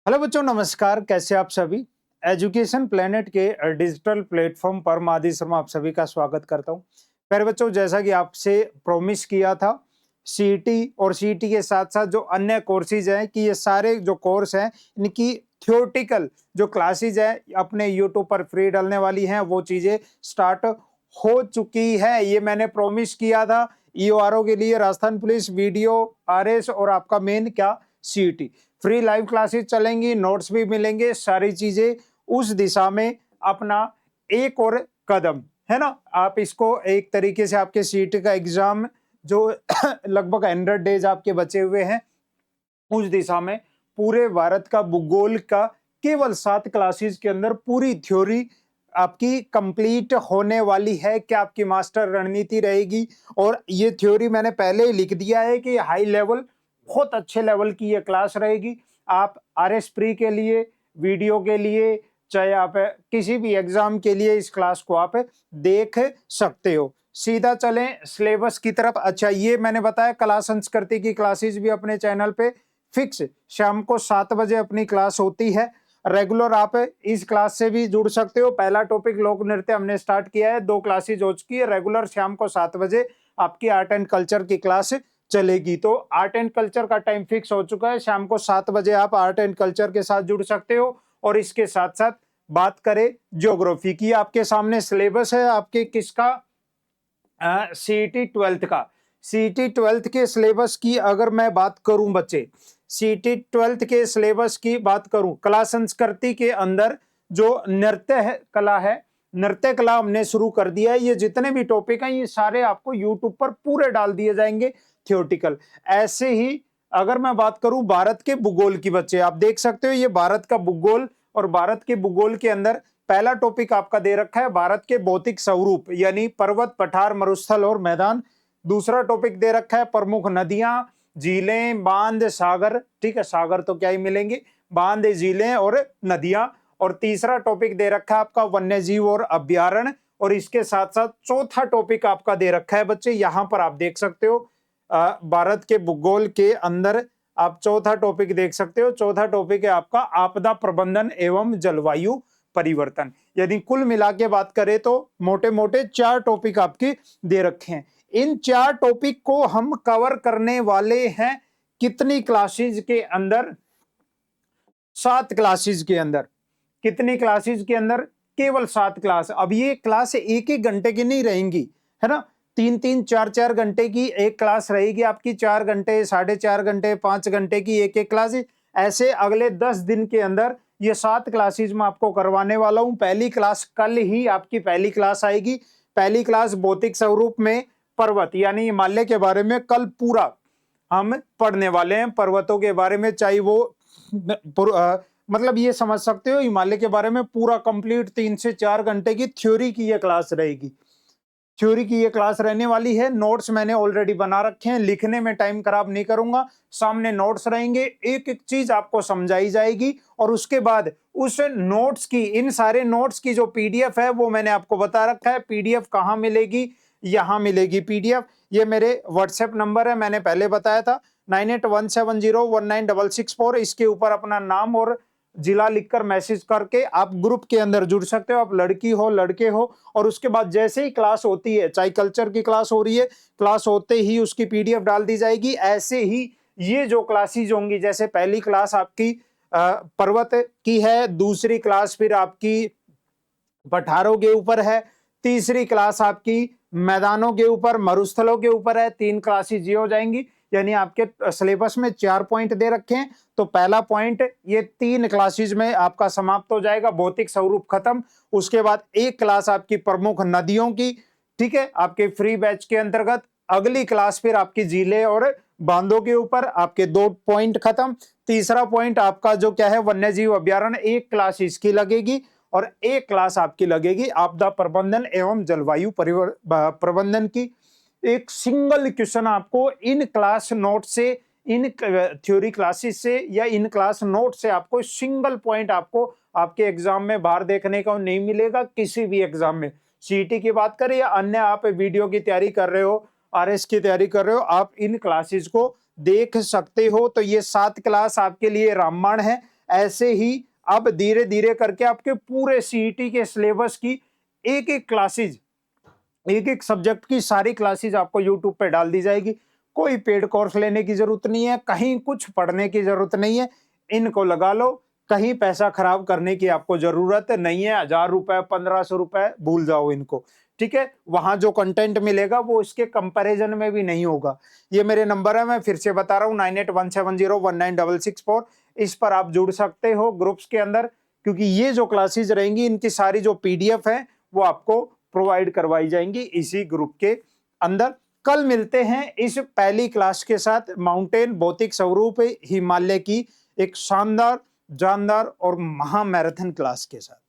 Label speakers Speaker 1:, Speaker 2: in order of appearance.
Speaker 1: Hello बच्चों, नमस्कार। कैसे आप सभी? एजुकेशन प्लेनेट के डिजिटल प्लेटफॉर्म पर मादी शर्मा आप सभी का स्वागत करता हूं। प्यारे बच्चों, जैसा कि आपसे प्रॉमिस किया था, सीईटी और सीईटी के साथ साथ जो अन्य कोर्सेज हैं कि ये सारे जो कोर्स हैं इनकी थियोरेटिकल जो क्लासेज है अपने यूट्यूब पर फ्री डालने वाली हैं, वो चीजें स्टार्ट हो चुकी है। ये मैंने प्रॉमिस किया था ईओआरओ के लिए, राजस्थान पुलिस, वीडियो, आरएस और आपका मेन क्या सीईटी। फ्री लाइव क्लासेस चलेंगी, नोट्स भी मिलेंगे, सारी चीजें उस दिशा में अपना एक और कदम है ना। आप इसको एक तरीके से आपके सीईटी का एग्जाम जो लगभग 100 डेज आपके बचे हुए हैं, उस दिशा में पूरे भारत का भूगोल का केवल 7 क्लासेस के अंदर पूरी थ्योरी आपकी कंप्लीट होने वाली है। क्या आपकी मास्टर रणनीति रहेगी, और ये थ्योरी मैंने पहले ही लिख दिया है कि हाई लेवल, बहुत अच्छे लेवल की ये क्लास रहेगी। आप आरएस प्री के लिए, वीडियो के लिए, चाहे आप किसी भी एग्जाम के लिए इस क्लास को आप देख सकते हो। सीधा चलें सिलेबस की तरफ। अच्छा, ये मैंने बताया कला संस्कृति की क्लासेस भी अपने चैनल पे फिक्स शाम को 7 बजे अपनी क्लास होती है। रेगुलर आप इस क्लास से भी जुड़ सकते हो। पहला टॉपिक लोक नृत्य हमने स्टार्ट किया है, 2 क्लासेज हो चुकी है। रेगुलर शाम को 7 बजे आपकी आर्ट एंड कल्चर की क्लास चलेगी। तो आर्ट एंड कल्चर का टाइम फिक्स हो चुका है, शाम को 7 बजे आप आर्ट एंड कल्चर के साथ जुड़ सकते हो। और इसके साथ साथ बात करें ज्योग्राफी की, आपके सामने सिलेबस है आपके किसका, सीईटी 12th का। सीईटी 12th के सिलेबस की अगर मैं बात करूं बच्चे, सीईटी 12th के सिलेबस की बात करूं, कला संस्कृति के अंदर जो नृत्य है, कला है, नृत्य कला हमने शुरू कर दिया है। ये जितने भी टॉपिक हैं ये सारे आपको यूट्यूब पर पूरे डाल दिए जाएंगे थियोरटिकल। ऐसे ही अगर मैं बात करूं भारत के भूगोल की, बच्चे आप देख सकते हो ये भारत का भूगोल, और भारत के भूगोल के अंदर पहला टॉपिक आपका दे रखा है भारत के भौतिक स्वरूप, यानी पर्वत, पठार, मरुस्थल और मैदान। दूसरा टॉपिक दे रखा है प्रमुख नदियां, झीलें, बांध, सागर। ठीक है, सागर तो क्या ही मिलेंगे, बांध, झीलें और नदियां। और तीसरा टॉपिक दे रखा है आपका वन्य जीव और अभ्यारण्य। और इसके साथ साथ चौथा टॉपिक आपका दे रखा है बच्चे, यहां पर आप देख सकते हो भारत के भूगोल के अंदर आप चौथा टॉपिक देख सकते हो। चौथा टॉपिक है आपका आपदा प्रबंधन एवं जलवायु परिवर्तन। यानी कुल मिला के बात करें तो मोटे मोटे 4 टॉपिक आपके दे रखे हैं। इन 4 टॉपिक को हम कवर करने वाले हैं कितनी क्लासेज के अंदर? 7 क्लासेज के अंदर। कितनी क्लासेज के अंदर? केवल 7 क्लास। अब ये क्लास एक एक घंटे की नहीं रहेंगी, है ना। 3-3, 4-4 घंटे की एक क्लास रहेगी आपकी, 4 घंटे, 4.5 घंटे, 5 घंटे की एक एक क्लास। ऐसे अगले 10 दिन के अंदर ये 7 क्लासेज मैं आपको करवाने वाला हूं। पहली क्लास कल ही आपकी पहली क्लास आएगी। पहली क्लास भौतिक स्वरूप में पर्वत यानी हिमालय के बारे में कल पूरा हम पढ़ने वाले हैं। पर्वतों के बारे में, चाहे वो मतलब ये समझ सकते हो हिमालय के बारे में पूरा कंप्लीट 3 से 4 घंटे की थ्योरी की ये क्लास रहेगी। थ्योरी की ये क्लास रहने वाली है। नोट्स मैंने ऑलरेडी बना रखे हैं, लिखने में टाइम खराब नहीं करूंगा। सामने नोट्स रहेंगे, एक एक चीज आपको समझाई जाएगी। और उसके बाद उस नोट्स की, इन सारे नोट्स की जो पीडीएफ है वो मैंने आपको बता रखा है। पीडीएफ कहाँ मिलेगी? यहां मिलेगी पीडीएफ। ये मेरे व्हाट्सएप नंबर है, मैंने पहले बताया था, 9817019664। इसके ऊपर अपना नाम और जिला लिखकर मैसेज करके आप ग्रुप के अंदर जुड़ सकते हो। आप लड़की हो, लड़के हो। और उसके बाद जैसे ही क्लास होती है, चाहे कल्चर की क्लास हो रही है, क्लास होते ही उसकी पीडीएफ डाल दी जाएगी। ऐसे ही ये जो क्लासेज होंगी, जैसे पहली क्लास आपकी पर्वत की है, दूसरी क्लास फिर आपकी पठारों के ऊपर है, तीसरी क्लास आपकी मैदानों के ऊपर, मरुस्थलों के ऊपर है। 3 क्लासेज ये हो जाएंगी। यानी आपके सिलेबस में 4 पॉइंट दे रखे हैं, तो पहला पॉइंट ये 3 क्लासेज में आपका समाप्त हो जाएगा, भौतिक स्वरूप खत्म। उसके बाद एक क्लास आपकी प्रमुख नदियों की, ठीक है, आपके फ्री बैच के अंतर्गत। अगली क्लास फिर आपकी झीलें और बांधों के ऊपर, आपके 2 पॉइंट खत्म। तीसरा पॉइंट आपका जो क्या है, वन्य जीव अभ्यारण्य, एक क्लास इसकी लगेगी। और एक क्लास आपकी लगेगी आपदा प्रबंधन एवं जलवायु प्रबंधन की। एक सिंगल क्वेश्चन आपको इन क्लास नोट से, इन थ्योरी क्लासेस से या इन क्लास नोट से आपको सिंगल पॉइंट आपको आपके एग्जाम में बाहर देखने को नहीं मिलेगा, किसी भी एग्जाम में। सीईटी की बात करें या अन्य आप वीडियो की तैयारी कर रहे हो, आरएस की तैयारी कर रहे हो, आप इन क्लासेस को देख सकते हो। तो ये 7 क्लास आपके लिए रामबाण है। ऐसे ही अब धीरे धीरे करके आपके पूरे सीईटी के सिलेबस की एक एक क्लासेज, एक एक सब्जेक्ट की सारी क्लासेज आपको यूट्यूब पे डाल दी जाएगी। कोई पेड कोर्स लेने की जरूरत नहीं है, कहीं कुछ पढ़ने की जरूरत नहीं है, इनको लगा लो। कहीं पैसा खराब करने की आपको जरूरत नहीं है। 1000 रुपए 1500 रुपए भूल जाओ इनको, ठीक है। वहां जो कंटेंट मिलेगा वो इसके कंपैरिजन में भी नहीं होगा। ये मेरे नंबर है, मैं फिर से बता रहा हूँ 9817019664। इस पर आप जुड़ सकते हो ग्रुप्स के अंदर, क्योंकि ये जो क्लासेज रहेंगी इनकी सारी जो पीडीएफ है वो आपको प्रोवाइड करवाई जाएंगी इसी ग्रुप के अंदर। कल मिलते हैं इस पहली क्लास के साथ, माउंटेन भौतिक स्वरूप हिमालय की एक शानदार, जानदार और महा मैराथन क्लास के साथ।